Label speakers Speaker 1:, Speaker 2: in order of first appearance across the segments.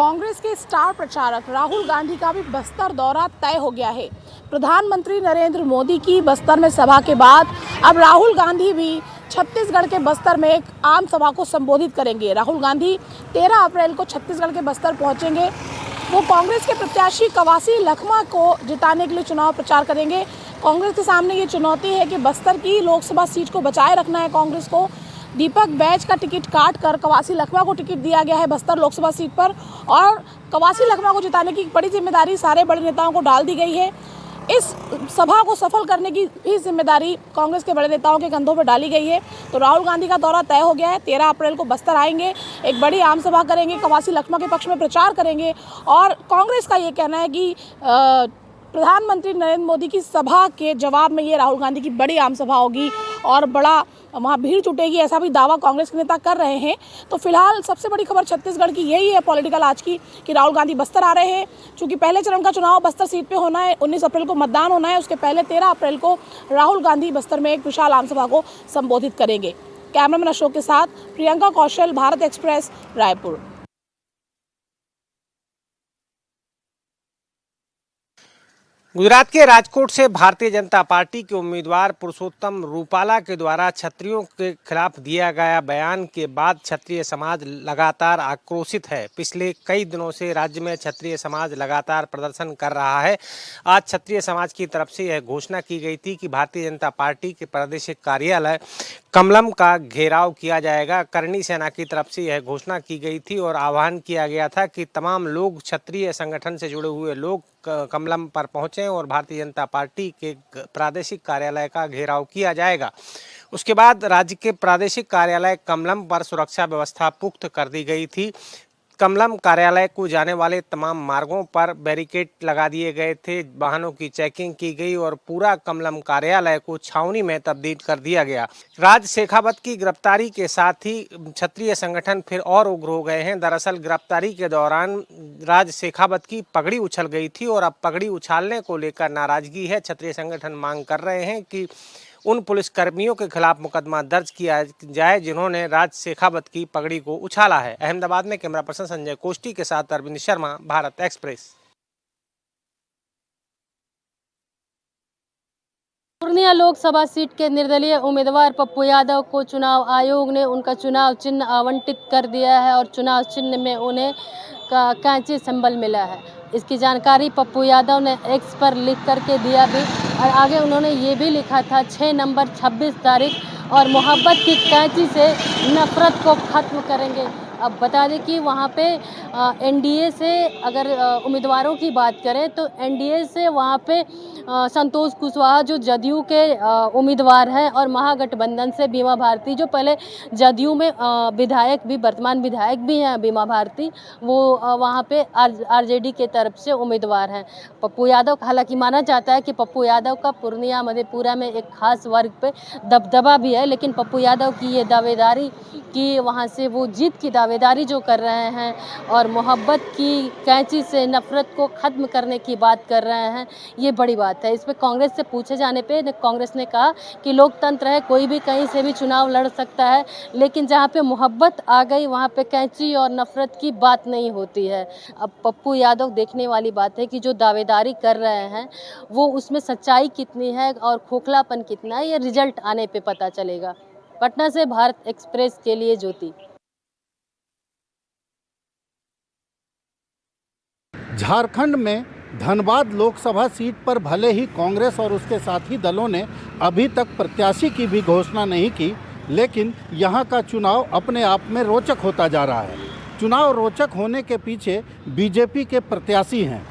Speaker 1: कांग्रेस के स्टार प्रचारक राहुल गांधी का भी बस्तर दौरा तय हो गया है। प्रधानमंत्री नरेंद्र मोदी की बस्तर में सभा के बाद अब राहुल गांधी भी छत्तीसगढ़ के बस्तर में एक आम सभा को संबोधित करेंगे। राहुल गांधी 13 अप्रैल को छत्तीसगढ़ के बस्तर पहुंचेंगे। वो कांग्रेस के प्रत्याशी कवासी लखमा को जिताने के लिए चुनाव प्रचार करेंगे। कांग्रेस के सामने ये चुनौती है कि बस्तर की लोकसभा सीट को बचाए रखना है। कांग्रेस को दीपक बैज का टिकट काट कर कवासी लखमा को टिकट दिया गया है बस्तर लोकसभा सीट पर, और कवासी लखमा को जिताने की बड़ी जिम्मेदारी सारे बड़े नेताओं को डाल दी गई है। इस सभा को सफल करने की भी जिम्मेदारी कांग्रेस के बड़े नेताओं के कंधों पर डाली गई है। तो राहुल गांधी का दौरा तय हो गया है। 13 अप्रैल को बस्तर आएंगे, एक बड़ी आम सभा करेंगे, कवासी लखमा के पक्ष में प्रचार करेंगे। और कांग्रेस का ये कहना है कि प्रधानमंत्री नरेंद्र मोदी की सभा के जवाब में ये राहुल गांधी की बड़ी आम सभा होगी और बड़ा वहाँ भीड़ जुटेगी, ऐसा भी दावा कांग्रेस के नेता कर रहे हैं। तो फिलहाल सबसे बड़ी खबर छत्तीसगढ़ की यही है पॉलिटिकल आज की, कि राहुल गांधी बस्तर आ रहे हैं। चूंकि पहले चरण का चुनाव बस्तर सीट पे होना है, 19 अप्रैल को मतदान होना है, उसके पहले 13 अप्रैल को राहुल गांधी बस्तर में एक विशाल आम सभा को संबोधित करेंगे। कैमरामैन अशोक के साथ प्रियंका कौशल, भारत एक्सप्रेस, रायपुर।
Speaker 2: गुजरात के राजकोट से भारतीय जनता पार्टी के उम्मीदवार पुरुषोत्तम रूपाला के द्वारा क्षत्रियों के खिलाफ दिया गया बयान के बाद क्षत्रिय समाज लगातार आक्रोशित है। पिछले कई दिनों से राज्य में क्षत्रिय समाज लगातार प्रदर्शन कर रहा है। आज क्षत्रिय समाज की तरफ से यह घोषणा की गई थी कि भारतीय जनता पार्टी के प्रादेशिक कार्यालय कमलम का घेराव किया जाएगा। करणी सेना की तरफ से यह घोषणा की गई थी और आह्वान किया गया था कि तमाम लोग, क्षत्रिय संगठन से जुड़े हुए लोग कमलम पर पहुंचे और भारतीय जनता पार्टी के प्रादेशिक कार्यालय का घेराव किया जाएगा। उसके बाद राज्य के प्रादेशिक कार्यालय कमलम पर सुरक्षा व्यवस्था पुख्त कर दी गई थी। कमलम कार्यालय को जाने वाले तमाम मार्गों पर बैरिकेड लगा दिए गए थे, वाहनों की चेकिंग की गई और पूरा कमलम कार्यालय को छावनी में तब्दील कर दिया गया। राज शेखावत की गिरफ्तारी के साथ ही क्षत्रिय संगठन फिर और उग्र हो गए हैं। दरअसल गिरफ्तारी के दौरान राज शेखावत की पगड़ी उछल गई थी और अब पगड़ी उछालने को लेकर नाराजगी है। क्षत्रिय संगठन मांग कर रहे हैं कि उन पुलिसकर्मियों के खिलाफ मुकदमा दर्ज किया जाए जिन्होंने राज शेखावत की पगड़ी को उछाला है। अहमदाबाद में कैमरा पर्सन संजय कोष्टी के साथ अरविंद शर्मा, भारत एक्सप्रेस।
Speaker 3: पूर्णिया लोकसभा सीट के निर्दलीय उम्मीदवार पप्पू यादव को चुनाव आयोग ने उनका चुनाव चिन्ह आवंटित कर दिया है और चुनाव चिन्ह में उन्हें कैंची सिंबल मिला है। इसकी जानकारी पप्पू यादव ने एक्स पर लिख करके दिया भी, और आगे उन्होंने ये भी लिखा था 6 नंबर 26 तारीख और मोहब्बत की कैंची से नफरत को ख़त्म करेंगे। अब बता दें कि वहाँ पे एनडीए से अगर उम्मीदवारों की बात करें तो एनडीए से वहाँ पे संतोष कुशवाहा जो जदयू के उम्मीदवार हैं, और महागठबंधन से बीमा भारती जो पहले जदयू में विधायक भी, वर्तमान विधायक भी हैं बीमा भारती, वो वहाँ पे आरजेडी के तरफ से उम्मीदवार हैं। पप्पू यादव, हालांकि माना जाता है कि पप्पू यादव का पूर्णिया मधेपुरा में एक खास वर्ग पे दबदबा भी है, लेकिन पप्पू यादव की ये दावेदारी कि वहाँ से वो जीत की दावेदारी जो कर रहे हैं और मोहब्बत की कैंची से नफरत को ख़त्म करने की बात कर रहे हैं, ये बड़ी बात है। इस पर कांग्रेस से पूछे जाने पे कांग्रेस ने कहा कि लोकतंत्र है, कोई भी कहीं से भी चुनाव लड़ सकता है, लेकिन जहाँ पे मोहब्बत आ गई वहाँ पे कैंची और नफरत की बात नहीं होती है। अब पप्पू यादव, देखने वाली बात है कि जो दावेदारी कर रहे हैं वो उसमें सच्चाई कितनी है और खोखलापन कितना है, ये रिजल्ट आने पे पता चलेगा। पटना से भारत एक्सप्रेस के लिए ज्योति।
Speaker 4: झारखंड में धनबाद लोकसभा सीट पर भले ही कांग्रेस और उसके साथी दलों ने अभी तक प्रत्याशी की भी घोषणा नहीं की, लेकिन यहाँ का चुनाव अपने आप में रोचक होता जा रहा है। चुनाव रोचक होने के पीछे बीजेपी के प्रत्याशी हैं।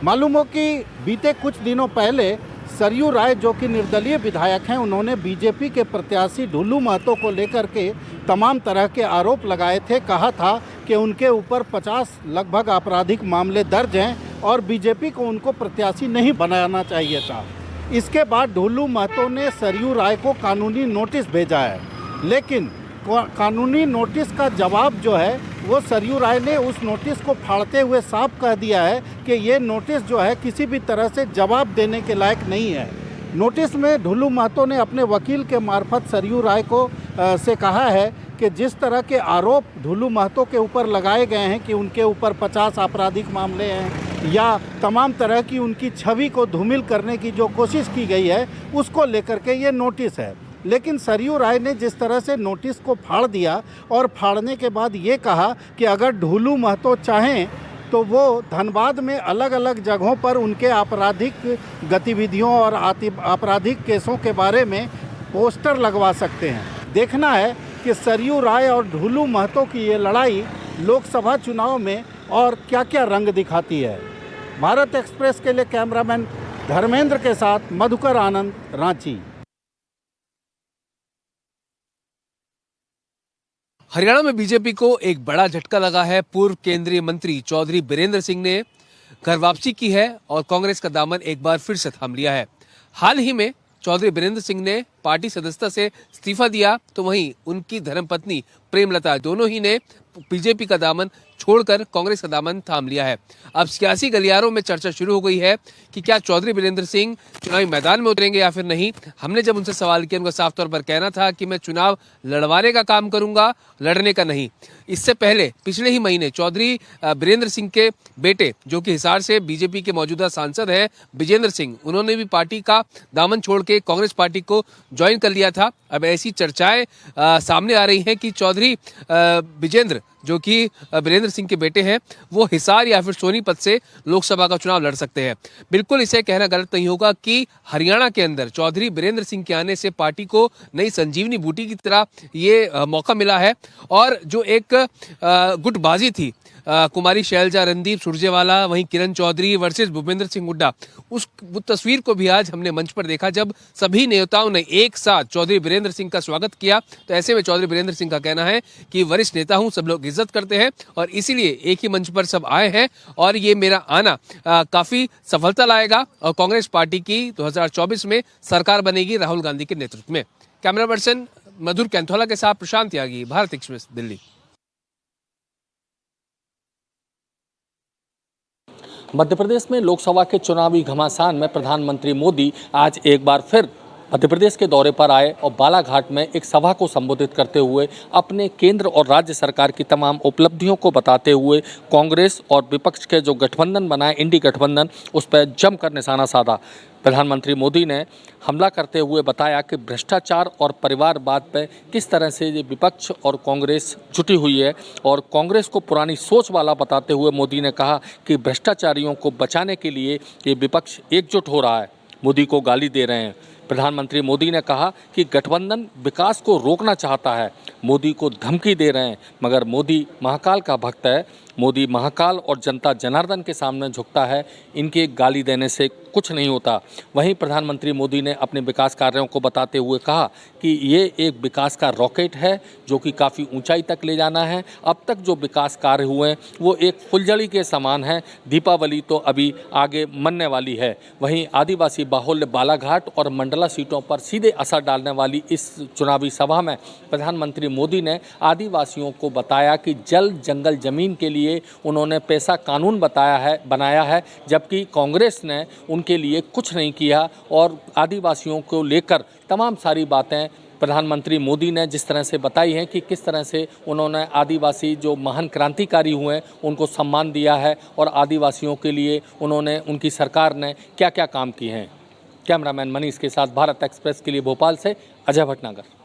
Speaker 4: मालूम हो कि बीते कुछ दिनों पहले सरयू राय, जो कि निर्दलीय विधायक हैं, उन्होंने बीजेपी के प्रत्याशी ढुल्लू महतो को लेकर के तमाम तरह के आरोप लगाए थे। कहा था कि उनके ऊपर 50 लगभग आपराधिक मामले दर्ज हैं और बीजेपी को उनको प्रत्याशी नहीं बनाना चाहिए था। इसके बाद ढुल्लू महतो ने सरयू राय को कानूनी नोटिस भेजा है, लेकिन कानूनी नोटिस का जवाब जो है वो सरयू राय ने उस नोटिस को फाड़ते हुए साफ कह दिया है कि ये नोटिस जो है किसी भी तरह से जवाब देने के लायक नहीं है। नोटिस में ढुल्लू महतो ने अपने वकील के मार्फत सरयू राय को से कहा है कि जिस तरह के आरोप ढुलू महतो के ऊपर लगाए गए हैं कि उनके ऊपर 50 आपराधिक मामले हैं या तमाम तरह की उनकी छवि को धूमिल करने की जो कोशिश की गई है, उसको लेकर के ये नोटिस है। लेकिन सरयू राय ने जिस तरह से नोटिस को फाड़ दिया और फाड़ने के बाद ये कहा कि अगर ढुलू महतो चाहें तो वो धनबाद में अलग अलग जगहों पर उनके आपराधिक गतिविधियों और आपराधिक केसों के बारे में पोस्टर लगवा सकते हैं। देखना है कि सरयू राय और ढुलू महतो की ये लड़ाई लोकसभा चुनाव में और क्या क्या रंग दिखाती है। भारत एक्सप्रेस के लिए कैमरामैन धर्मेंद्र के साथ मधुकर आनंद, रांची।
Speaker 5: हरियाणा में बीजेपी को एक बड़ा झटका लगा है। पूर्व केंद्रीय मंत्री चौधरी बीरेंद्र सिंह ने घर वापसी की है और कांग्रेस का दामन एक बार फिर से थाम लिया है। हाल ही में चौधरी बीरेंद्र सिंह ने पार्टी सदस्यता से इस्तीफा दिया, तो वहीं उनकी धर्मपत्नी प्रेमलता दोनों ही ने बीजेपी का दामन छोड़कर कांग्रेस का दामन थाम लिया है। अब सियासी गलियारों में चर्चा शुरू हो गई है कि क्या चौधरी बीरेंद्र सिंह चुनावी मैदान में उतरेंगे या फिर नहीं। हमने जब उनसे सवाल किया, उनका साफ तौर पर कहना था कि मैं चुनाव लड़वाने का काम करूंगा, लड़ने का नहीं। इससे पहले पिछले ही महीने चौधरी बीरेंद्र सिंह के बेटे, जो कि हिसार से बीजेपी के मौजूदा सांसद हैं विजेंद्र सिंह, उन्होंने भी पार्टी का दामन छोड़ के कांग्रेस पार्टी को ज्वाइन कर लिया था। अब ऐसी चर्चाएं सामने आ रही हैं कि चौधरी विजेंद्र, जो कि बीरेंद्र सिंह के बेटे हैं, वो हिसार या फिर सोनीपत से लोकसभा का चुनाव लड़ सकते हैं। बिल्कुल इसे कहना गलत नहीं होगा कि हरियाणा के अंदर चौधरी बीरेंद्र सिंह के आने से पार्टी को नई संजीवनी बूटी की तरह ये मौका मिला है। और जो एक गुटबाजी थी, कुमारी शैलजा रणदीप सुरजेवाला, वहीं किरण चौधरी वर्सेस भूपेंद्र सिंह हुड्डा, उस तस्वीर को भी आज हमने मंच पर देखा जब सभी नेताओं ने एक साथ चौधरी बीरेंद्र सिंह का स्वागत किया। तो ऐसे में चौधरी बीरेंद्र सिंह का कहना है कि वरिष्ठ नेता हूं, सब लोग इज्जत करते हैं और इसीलिए एक ही मंच पर सब आए हैं और ये मेरा आना काफी सफलता लाएगा और कांग्रेस पार्टी की 2024 में सरकार बनेगी राहुल गांधी के नेतृत्व में। कैमरा पर्सन मधुर कैंथोला के साथ प्रशांत त्यागी, भारत एक्सप्रेस, दिल्ली।
Speaker 6: मध्य प्रदेश में लोकसभा के चुनावी घमासान में प्रधानमंत्री मोदी आज एक बार फिर मध्य प्रदेश के दौरे पर आए और बालाघाट में एक सभा को संबोधित करते हुए अपने केंद्र और राज्य सरकार की तमाम उपलब्धियों को बताते हुए कांग्रेस और विपक्ष के जो गठबंधन बनाए, इंडी गठबंधन, उस पर जमकर निशाना साधा। प्रधानमंत्री मोदी ने हमला करते हुए बताया कि भ्रष्टाचार और परिवारवाद पर किस तरह से ये विपक्ष और कांग्रेस जुटी हुई है और कांग्रेस को पुरानी सोच वाला बताते हुए मोदी ने कहा कि भ्रष्टाचारियों को बचाने के लिए ये विपक्ष एकजुट हो रहा है, मोदी को गाली दे रहे हैं। प्रधानमंत्री मोदी ने कहा कि गठबंधन विकास को रोकना चाहता है, मोदी को धमकी दे रहे हैं, मगर मोदी महाकाल का भक्त है, मोदी महाकाल और जनता जनार्दन के सामने झुकता है, इनके गाली देने से कुछ नहीं होता। वहीं प्रधानमंत्री मोदी ने अपने विकास कार्यों को बताते हुए कहा कि ये एक विकास का रॉकेट है जो कि काफ़ी ऊंचाई तक ले जाना है। अब तक जो विकास कार्य हुए वो एक फुलझड़ी के समान है, दीपावली तो अभी आगे मनने वाली है। वहीं आदिवासी बाहुल्य बालाघाट और मंडला सीटों पर सीधे असर डालने वाली इस चुनावी सभा में प्रधानमंत्री मोदी ने आदिवासियों को बताया कि जल जंगल जमीन के लिए उन्होंने पैसा कानून बनाया है, जबकि कांग्रेस ने उनके लिए कुछ नहीं किया। और आदिवासियों को लेकर तमाम सारी बातें प्रधानमंत्री मोदी ने जिस तरह से बताई हैं कि किस तरह से उन्होंने आदिवासी जो महान क्रांतिकारी हुए हैं उनको सम्मान दिया है और आदिवासियों के लिए उन्होंने, उनकी सरकार ने क्या क्या काम किए हैं। कैमरामैन मनीष के साथ भारत एक्सप्रेस के लिए भोपाल से अजय भटनागर।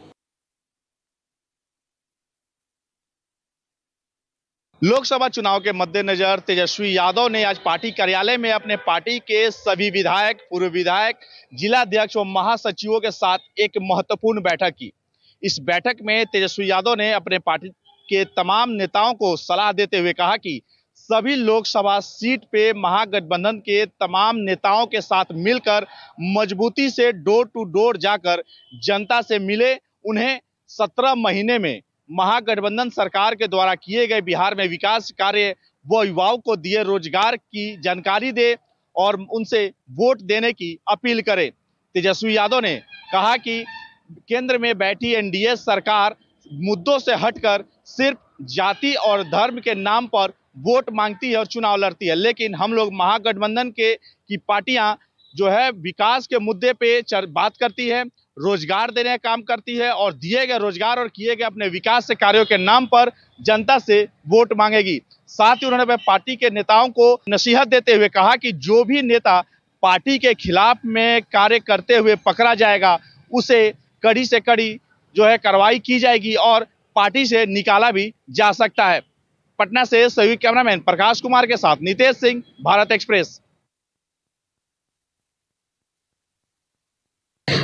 Speaker 7: लोकसभा चुनाव के मद्देनजर तेजस्वी यादव ने आज पार्टी कार्यालय में अपने पार्टी के सभी विधायक, पूर्व विधायक, जिलाध्यक्ष और महासचिवों के साथ एक महत्वपूर्ण बैठक की। इस बैठक में तेजस्वी यादव ने अपने पार्टी के तमाम नेताओं को सलाह देते हुए कहा कि सभी लोकसभा सीट पे महागठबंधन के तमाम नेताओं के साथ मिलकर मजबूती से डोर टू डोर जाकर जनता से मिले, उन्हें 17 महीने में महागठबंधन सरकार के द्वारा किए गए बिहार में विकास कार्य व युवाओं को दिए रोजगार की जानकारी दे और उनसे वोट देने की अपील करे। तेजस्वी यादव ने कहा कि केंद्र में बैठी एनडीए सरकार मुद्दों से हटकर सिर्फ जाति और धर्म के नाम पर वोट मांगती है और चुनाव लड़ती है, लेकिन हम लोग महागठबंधन की पार्टियां जो है विकास के मुद्दे पे बात करती है, रोजगार देने का काम करती है और दिए गए रोजगार और किए गए अपने विकास से कार्यों के नाम पर जनता से वोट मांगेगी। साथ ही उन्होंने पार्टी के नेताओं को नसीहत देते हुए कहा कि जो भी नेता पार्टी के खिलाफ में कार्य करते हुए पकड़ा जाएगा उसे कड़ी से कड़ी जो है कार्रवाई की जाएगी और पार्टी से निकाला भी जा सकता है। पटना से सहयोगी कैमरामैन प्रकाश कुमार के साथ नितेश सिंह, भारत एक्सप्रेस।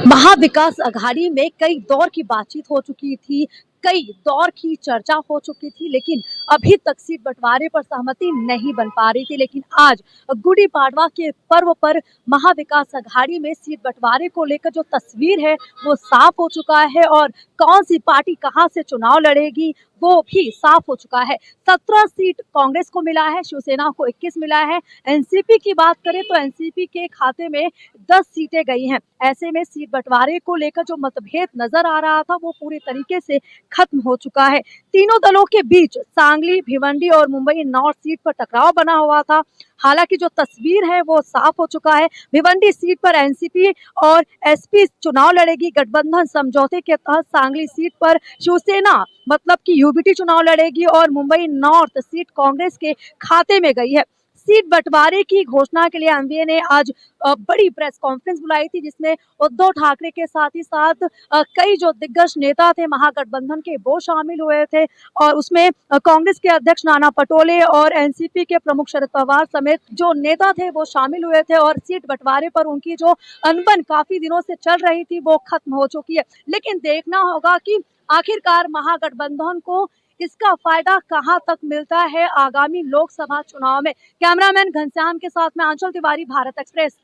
Speaker 8: महाविकास अघाड़ी में कई दौर की बातचीत हो चुकी थी, कई दौर की चर्चा हो चुकी थी, लेकिन अभी तक सीट बंटवारे पर सहमति नहीं बन पा रही थी। लेकिन आज गुड़ी पाड़वा के पर्व पर महाविकास अघाड़ी में सीट बंटवारे को लेकर जो तस्वीर है वो साफ हो चुका है और कौन सी पार्टी कहां से चुनाव लड़ेगी वो भी साफ हो चुका है। 17 सीट कांग्रेस को मिला है, शिवसेना को 21 मिला है। एनसीपी की बात करें तो एनसीपी के खाते में 10 सीटें गई हैं। ऐसे में सीट बंटवारे को लेकर जो मतभेद नजर आ रहा था वो पूरी तरीके से खत्म हो चुका है। तीनों दलों के बीच सांगली, भिवंडी और मुंबई नॉर्थ सीट पर टकराव बना हुआ था। हालांकि जो तस्वीर है वो साफ हो चुका है। भिवंडी सीट पर एनसीपी और एसपी चुनाव लड़ेगी। गठबंधन समझौते के तहत सांगली सीट पर शिवसेना मतलब कि यूबीटी चुनाव लड़ेगी और मुंबई नॉर्थ सीट कांग्रेस के खाते में गई है। सीट बंटवारे की घोषणा के लिए एमवीए ने आज बड़ी प्रेस कॉन्फ्रेंस बुलाई थी, जिसमें उद्धव ठाकरे के साथ ही साथ कई जो दिग्गज नेता थे महागठबंधन के वो शामिल हुए थे और उसमें कांग्रेस के अध्यक्ष नाना पटोले और एनसीपी के प्रमुख शरद पवार समेत जो नेता थे वो शामिल हुए थे और सीट बंटवारे पर उनकी जो अनबन काफी दिनों से चल रही थी वो खत्म हो चुकी है। लेकिन देखना होगा कि आखिरकार महागठबंधन को इसका फायदा कहां तक मिलता है आगामी लोकसभा चुनाव में। कैमरामैन घनश्याम के साथ में आंचल तिवारी, भारत एक्सप्रेस।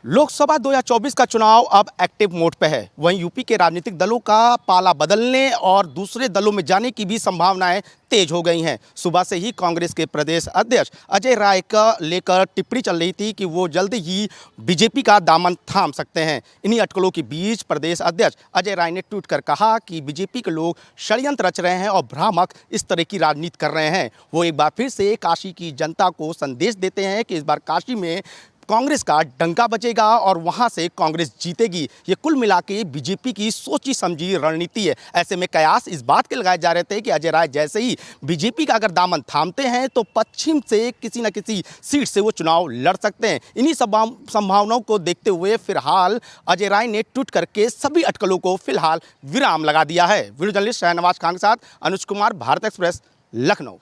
Speaker 9: लोकसभा 2024 का चुनाव अब एक्टिव मोड पे है। वहीं यूपी के राजनीतिक दलों का पाला बदलने और दूसरे दलों में जाने की भी संभावनाएं तेज हो गई हैं। सुबह से ही कांग्रेस के प्रदेश अध्यक्ष अजय राय का लेकर टिप्पणी चल रही थी कि वो जल्द ही बीजेपी का दामन थाम सकते हैं। इन्हीं अटकलों के बीच प्रदेश अध्यक्ष अजय राय ने ट्वीट कर कहा कि बीजेपी के लोग षड्यंत्र रच रहे हैं और भ्रामक इस तरह की राजनीति कर रहे हैं। वो एक बार फिर से काशी की जनता को संदेश देते हैं कि इस बार काशी में कांग्रेस का डंका बचेगा और वहां से कांग्रेस जीतेगी। ये कुल मिला के बीजेपी की सोची समझी रणनीति है। ऐसे में कयास इस बात के लगाए जा रहे थे कि अजय राय जैसे ही बीजेपी का अगर दामन थामते हैं तो पश्चिम से किसी न किसी सीट से वो चुनाव लड़ सकते हैं। इन्हीं संभावनाओं को देखते हुए फिलहाल अजय राय ने ट्वीट करके सभी अटकलों को फिलहाल विराम लगा दिया है। वीडियो जर्नलिस्ट शहनवाज खान के साथ अनुज कुमार, भारत एक्सप्रेस, लखनऊ।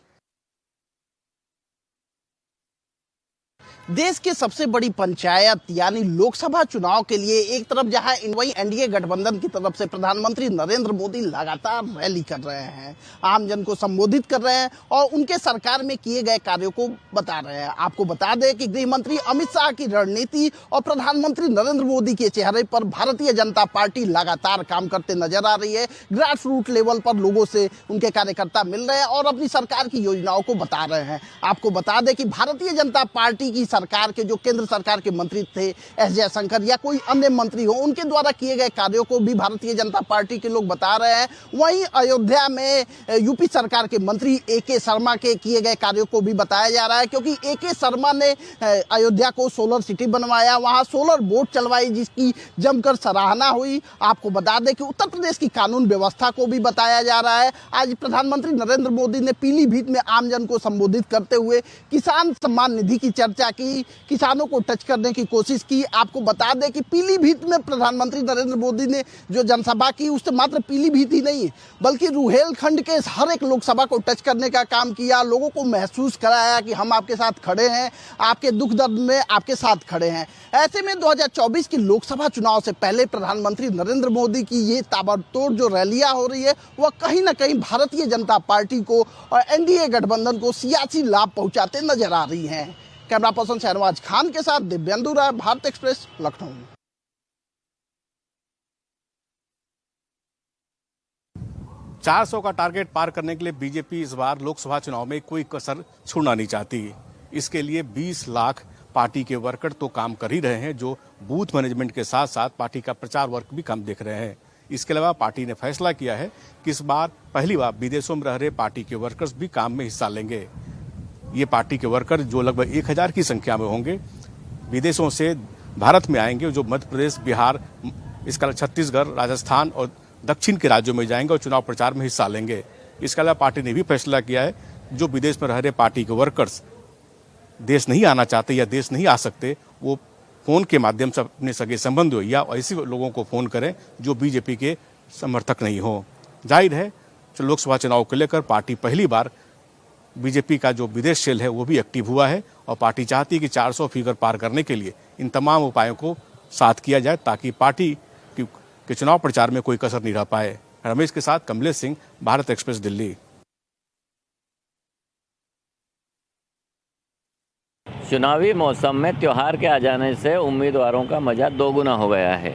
Speaker 10: देश की सबसे बड़ी पंचायत यानी लोकसभा चुनाव के लिए एक तरफ जहां वही एनडीए गठबंधन की तरफ से प्रधानमंत्री नरेंद्र मोदी लगातार रैली कर रहे हैं, आम जन को संबोधित कर रहे हैं और उनके सरकार में किए गए कार्यों को बता रहे हैं। आपको बता दें कि गृह मंत्री अमित शाह की रणनीति और प्रधानमंत्री नरेंद्र मोदी के चेहरे पर भारतीय जनता पार्टी लगातार काम करते नजर आ रही है। ग्रास रूट लेवल पर लोगों से उनके कार्यकर्ता मिल रहे हैं और अपनी सरकार की योजनाओं को बता रहे हैं। आपको बता दें कि भारतीय जनता पार्टी की सरकार के जो केंद्र सरकार के मंत्री थे एस जयशंकर या कोई अन्य मंत्री हो, उनके द्वारा किए गए कार्यों को भी भारतीय जनता पार्टी के लोग बता रहे हैं। वहीं अयोध्या में यूपी सरकार के मंत्री ए.के. शर्मा के किए गए कार्यों को भी बताया जा रहा है, क्योंकि ए.के. शर्मा ने अयोध्या को सोलर सिटी बनवाया, वहां सोलर बोट चलवाई जिसकी जमकर सराहना हुई। आपको बता दें कि उत्तर प्रदेश की कानून व्यवस्था को भी बताया जा रहा है। आज प्रधानमंत्री नरेंद्र मोदी ने पीलीभीत में आमजन को संबोधित करते हुए किसान सम्मान निधि की चर्चा की, किसानों को टच करने की कोशिश की। आपको बता दें कि पीलीभीत में प्रधानमंत्री नरेंद्र मोदी ने जो जनसभा की उससे मात्र पीलीभीत ही नहीं बल्कि रुहेलखंड के हर एक लोकसभा को टच करने का काम किया, लोगों को महसूस कराया कि हम आपके साथ खड़े हैं, आपके दुख दर्द में आपके साथ खड़े हैं। ऐसे में 2024 की लोकसभा चुनाव से पहले प्रधानमंत्री नरेंद्र मोदी की ये ताबड़तोड़ जो रैलियां हो रही है वह कहीं ना कहीं भारतीय जनता पार्टी को और एनडीए गठबंधन को सियासी लाभ पहुंचाते नजर आ रही हैं। कैमरा पर्सन शहनवाज खान के साथ दिव्येंदु राय, भारत एक्सप्रेस, लखनऊ।
Speaker 11: 400 का टारगेट पार करने के लिए बीजेपी इस बार लोकसभा चुनाव में कोई कसर छोड़ना नहीं चाहती। इसके लिए 20 लाख पार्टी के वर्कर तो काम कर ही रहे हैं, जो बूथ मैनेजमेंट के साथ साथ पार्टी का प्रचार वर्क भी काम देख रहे हैं। इसके अलावा पार्टी ने फैसला किया है कि इस बार पहली बार विदेशों में रह रहे पार्टी के वर्कर्स भी काम में हिस्सा लेंगे। ये पार्टी के वर्कर जो लगभग 1000 की संख्या में होंगे, विदेशों से भारत में आएंगे, जो मध्य प्रदेश, बिहार, इसके अलावा छत्तीसगढ़, राजस्थान और दक्षिण के राज्यों में जाएंगे और चुनाव प्रचार में हिस्सा लेंगे। इसके अलावा पार्टी ने भी फैसला किया है जो विदेश में रह रहे पार्टी के वर्कर्स देश नहीं आना चाहते या देश नहीं आ सकते, वो फ़ोन के माध्यम से अपने सगे संबंधियों या ऐसे लोगों को फ़ोन करें जो बीजेपी के समर्थक नहीं हो। जाहिर है लोकसभा चुनाव को लेकर पार्टी पहली बार बीजेपी का जो विदेश सेल है वो भी एक्टिव हुआ है और पार्टी चाहती है कि 400 फिगर पार करने के लिए इन तमाम उपायों को साथ किया जाए ताकि पार्टी के चुनाव प्रचार में कोई कसर नहीं रह पाए। रमेश के साथ कमलेश सिंह, भारत एक्सप्रेस, दिल्ली।
Speaker 12: चुनावी मौसम में त्यौहार के आ जाने से उम्मीदवारों का मज़ा दोगुना हो गया है,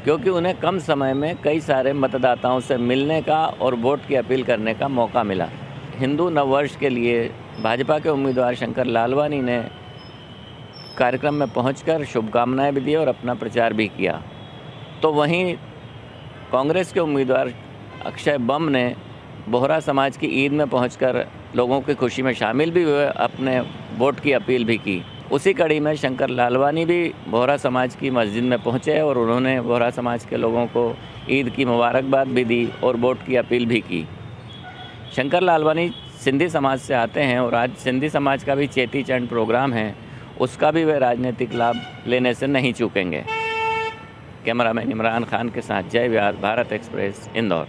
Speaker 12: क्योंकि उन्हें कम समय में कई सारे मतदाताओं से मिलने का और वोट की अपील करने का मौका मिला। हिंदू नववर्ष के लिए भाजपा के उम्मीदवार शंकर लालवानी ने कार्यक्रम में पहुंचकर शुभकामनाएं भी दी और अपना प्रचार भी किया। तो वहीं कांग्रेस के उम्मीदवार अक्षय बम ने बोहरा समाज की ईद में पहुंचकर लोगों की खुशी में शामिल भी हुए, अपने वोट की अपील भी की। उसी कड़ी में शंकर लालवानी भी बोहरा समाज की मस्जिद में पहुंचे और उन्होंने बोहरा समाज के लोगों को ईद की मुबारकबाद भी दी और वोट की अपील भी की। शंकर लालवानी सिंधी समाज से आते हैं और आज सिंधी समाज का भी चेटी चंड प्रोग्राम है, उसका भी वे राजनीतिक लाभ लेने से नहीं चूकेंगे। कैमरामैन इमरान खान के साथ जय व्यास, भारत एक्सप्रेस, इंदौर।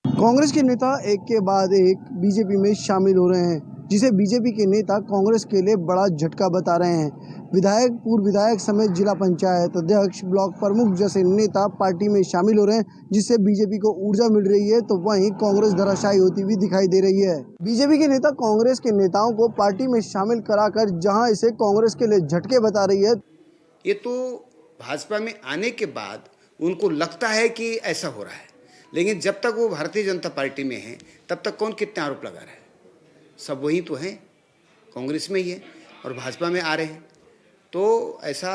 Speaker 13: कांग्रेस के नेता एक के बाद एक बीजेपी में शामिल हो रहे हैं, जिसे बीजेपी के नेता कांग्रेस के लिए बड़ा झटका बता रहे हैं। विधायक, पूर्व विधायक समेत जिला पंचायत अध्यक्ष, ब्लॉक प्रमुख जैसे नेता पार्टी में शामिल हो रहे हैं, जिससे बीजेपी को ऊर्जा मिल रही है, तो वहीं कांग्रेस धराशायी होती हुई दिखाई दे रही है। बीजेपी के नेता कांग्रेस के नेताओं को पार्टी में शामिल कराकर जहां इसे कांग्रेस के लिए झटके बता रही है।
Speaker 14: ये तो भाजपा में आने के बाद उनको लगता है कि ऐसा हो रहा है, लेकिन जब तक वो भारतीय जनता पार्टी में है तब तक कौन कितने आरोप लगा रहा है? सब वही तो हैं, कांग्रेस में ही है और भाजपा में आ रहे हैं। तो ऐसा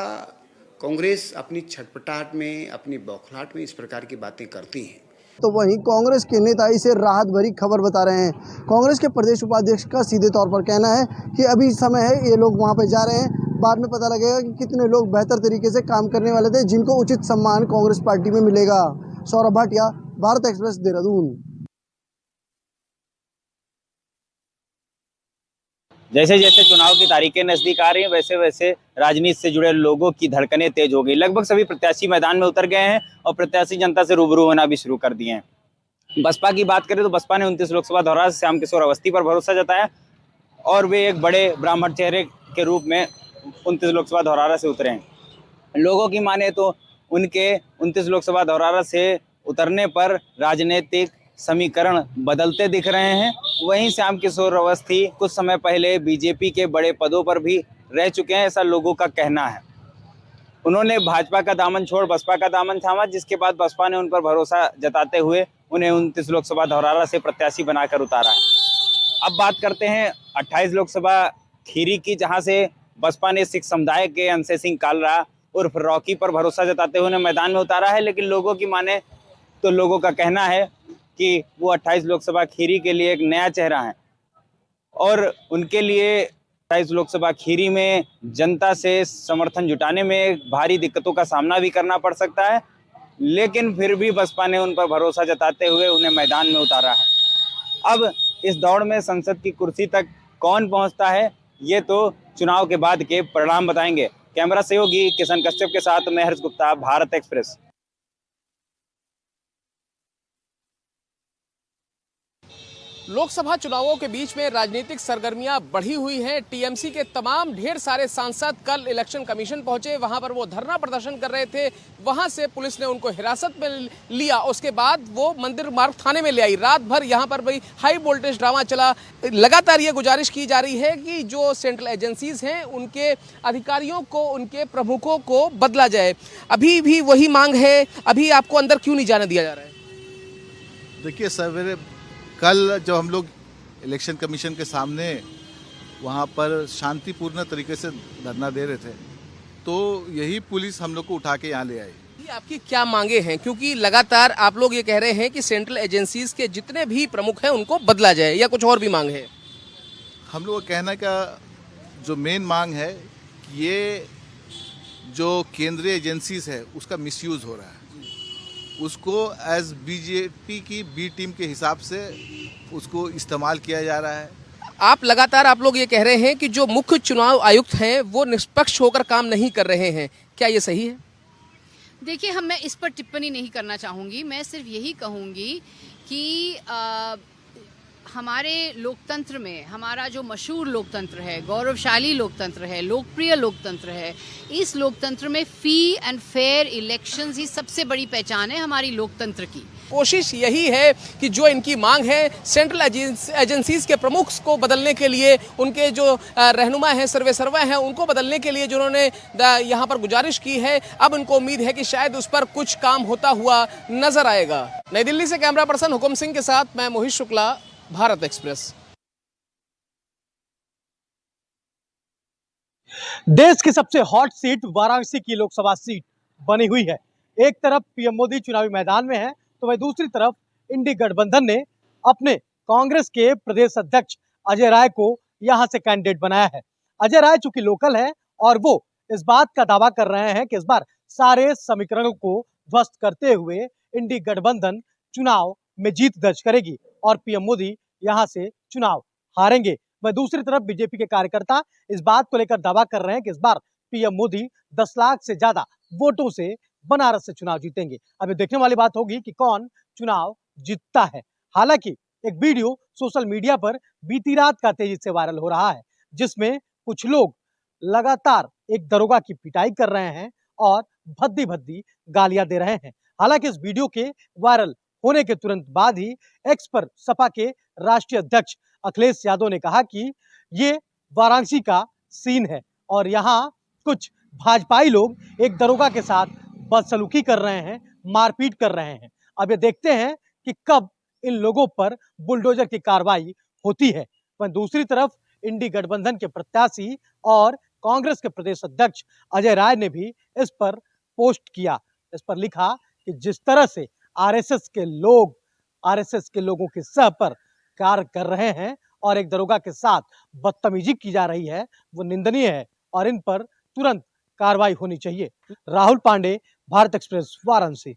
Speaker 14: कांग्रेस अपनी छटपटाहट में, अपनी बौखलाहट में इस प्रकार की बातें करती है।
Speaker 13: तो वहीं कांग्रेस के नेता इसे राहत भरी खबर बता रहे हैं। कांग्रेस के प्रदेश उपाध्यक्ष का सीधे तौर पर कहना है कि अभी समय है, ये लोग वहां पर जा रहे हैं, बाद में पता लगेगा कि कितने लोग बेहतर तरीके से काम करने वाले थे, जिनको उचित सम्मान कांग्रेस पार्टी में मिलेगा। सौरभ भाटिया, भारत एक्सप्रेस, देहरादून।
Speaker 15: जैसे जैसे चुनाव की तारीखें नजदीक आ रही हैं, वैसे वैसे राजनीति से जुड़े लोगों की धड़कनें तेज हो गई। लगभग सभी प्रत्याशी मैदान में उतर गए हैं और प्रत्याशी जनता से रूबरू होना भी शुरू कर दिए हैं। बसपा की बात करें तो बसपा ने 29 लोकसभा धौरा से श्याम किशोर अवस्थी पर भरोसा जताया और वे एक बड़े ब्राह्मण चेहरे के रूप में 29 लोकसभा धौरा से उतरे हैं। लोगों की माने तो उनके 29 लोकसभा धौरा से उतरने पर राजनीतिक समीकरण बदलते दिख रहे हैं। वहीं श्याम किशोर अवस्थी कुछ समय पहले बीजेपी के बड़े पदों पर भी रह चुके हैं, ऐसा लोगों का कहना है। उन्होंने भाजपा का दामन छोड़ बसपा का दामन थामा, जिसके बाद बसपा ने उन पर भरोसा जताते हुए उन्हें 29 लोकसभा धौरा से प्रत्याशी बनाकर उतारा है। अब बात करते हैं 28 लोकसभा खीरी की, जहां से बसपा ने सिख समुदाय के अंशे सिंह कालरा उर्फ रॉकी पर भरोसा जताते हुए उन्हें मैदान में उतारा है। लेकिन लोगों की माने तो लोगों का कहना है कि वो 28 लोकसभा खीरी के लिए एक नया चेहरा है और उनके लिए 28 लोकसभा खीरी में जनता से समर्थन जुटाने में भारी दिक्कतों का सामना भी करना पड़ सकता है। लेकिन फिर भी बसपा ने उन पर भरोसा जताते हुए उन्हें मैदान में उतारा है। अब इस दौड़ में संसद की कुर्सी तक कौन पहुंचता है, ये तो चुनाव के बाद के परिणाम बताएंगे। कैमरा सहयोगी किशन कश्यप के साथ मैं हर्ष गुप्ता, भारत एक्सप्रेस।
Speaker 5: लोकसभा चुनावों के बीच में राजनीतिक सरगर्मियां बढ़ी हुई हैं। टीएमसी के तमाम ढेर सारे सांसद कल इलेक्शन कमीशन पहुंचे, वहां पर वो धरना प्रदर्शन कर रहे थे। वहां से पुलिस ने उनको हिरासत में लिया, उसके बाद वो मंदिर मार्ग थाने में ले आई। रात भर यहां पर भी हाई वोल्टेज ड्रामा चला। लगातार ये गुजारिश की जा रही है कि जो सेंट्रल एजेंसीज हैं उनके अधिकारियों को, उनके प्रमुखों को बदला जाए। अभी भी वही मांग है, अभी आपको अंदर क्यों नहीं जाने दिया जा रहा है?
Speaker 16: देखिए सवेरे कल जब हम लोग इलेक्शन कमीशन के सामने वहाँ पर शांतिपूर्ण तरीके से धरना दे रहे थे, तो यही पुलिस हम लोग को उठा के यहाँ ले आई।
Speaker 5: आपकी क्या मांगे हैं? क्योंकि लगातार आप लोग ये कह रहे हैं कि सेंट्रल एजेंसीज के जितने भी प्रमुख हैं उनको बदला जाए, या कुछ और भी मांग है?
Speaker 16: हम लोग का कहना है कि जो मेन मांग है कि ये जो केंद्रीय एजेंसीज है उसका मिसयूज हो रहा है, उसको एज बीजेपी की बी टीम के हिसाब से उसको इस्तेमाल किया जा रहा है।
Speaker 5: आप लगातार आप लोग ये कह रहे हैं कि जो मुख्य चुनाव आयुक्त हैं वो निष्पक्ष होकर काम नहीं कर रहे हैं, क्या ये सही है?
Speaker 17: देखिए, मैं इस पर टिप्पणी नहीं करना चाहूँगी। मैं सिर्फ यही कहूँगी कि हमारे लोकतंत्र में, हमारा जो मशहूर लोकतंत्र है, गौरवशाली लोकतंत्र है, लोकप्रिय लोकतंत्र है, इस लोकतंत्र में फ्री एंड फेयर इलेक्शंस ही सबसे बड़ी पहचान है हमारी लोकतंत्र की।
Speaker 5: कोशिश यही है कि जो इनकी मांग है सेंट्रल एजेंसीज के प्रमुख को बदलने के लिए, उनके जो रहनुमा हैं, सर्वे हैं, उनको बदलने के लिए जिन्होंने यहाँ पर गुजारिश की है, अब उनको उम्मीद है कि शायद उस पर कुछ काम होता हुआ नजर आएगा। नई दिल्ली से कैमरा पर्सन हुकुम सिंह के साथ मैं मोहित शुक्ला, भारत एक्सप्रेस।
Speaker 18: देश की सबसे हॉट सीट वाराणसी की लोकसभा सीट बनी हुई है। एक तरफ पीएम मोदी चुनावी मैदान में है, तो वही दूसरी तरफ इंडी गठबंधन ने अपने कांग्रेस के प्रदेश अध्यक्ष अजय राय को यहां से कैंडिडेट बनाया है। अजय राय चूंकि लोकल है और वो इस बात का दावा कर रहे हैं कि इस बार सारे समीकरणों को ध्वस्त करते हुए इंडी गठबंधन चुनाव में जीत दर्ज करेगी और पीएम मोदी यहां से चुनाव हारेंगे। वह दूसरी तरफ बीजेपी के कार्यकर्ता इस बात को लेकर दावा कर रहे हैं कि इस बार पीएम मोदी 10 लाख से ज्यादा वोटों से बनारस से चुनाव जीतेंगे। अब देखने वाली बात होगी कि कौन चुनाव जीतता है। हालांकि एक वीडियो सोशल मीडिया पर बीती रात का तेजी से वायरल हो रहा है, जिसमें कुछ लोग लगातार एक दरोगा की पिटाई कर रहे हैं और भद्दी भद्दी गालियां दे रहे हैं। हालांकि इस वीडियो के वायरल होने के तुरंत बाद ही एक्स पर सपा के राष्ट्रीय अध्यक्ष अखिलेश यादव ने कहा कि ये वाराणसी का सीन है और यहाँ कुछ भाजपाई लोग एक दरोगा के साथ बदसलूकी कर रहे हैं, मारपीट कर रहे हैं। अब ये देखते हैं कि कब इन लोगों पर बुलडोजर की कार्रवाई होती है। वहीं दूसरी तरफ इंडी गठबंधन के प्रत्याशी और कांग्रेस के प्रदेश अध्यक्ष अजय राय ने भी इस पर पोस्ट किया। इस पर लिखा कि जिस तरह से आरएसएस के लोगों के सह पर कार्य कर रहे हैं और एक दरोगा के साथ बदतमीजी की जा रही है, वो निंदनीय है और इन पर तुरंत कार्रवाई होनी चाहिए। राहुल पांडे, भारत एक्सप्रेस, वाराणसी।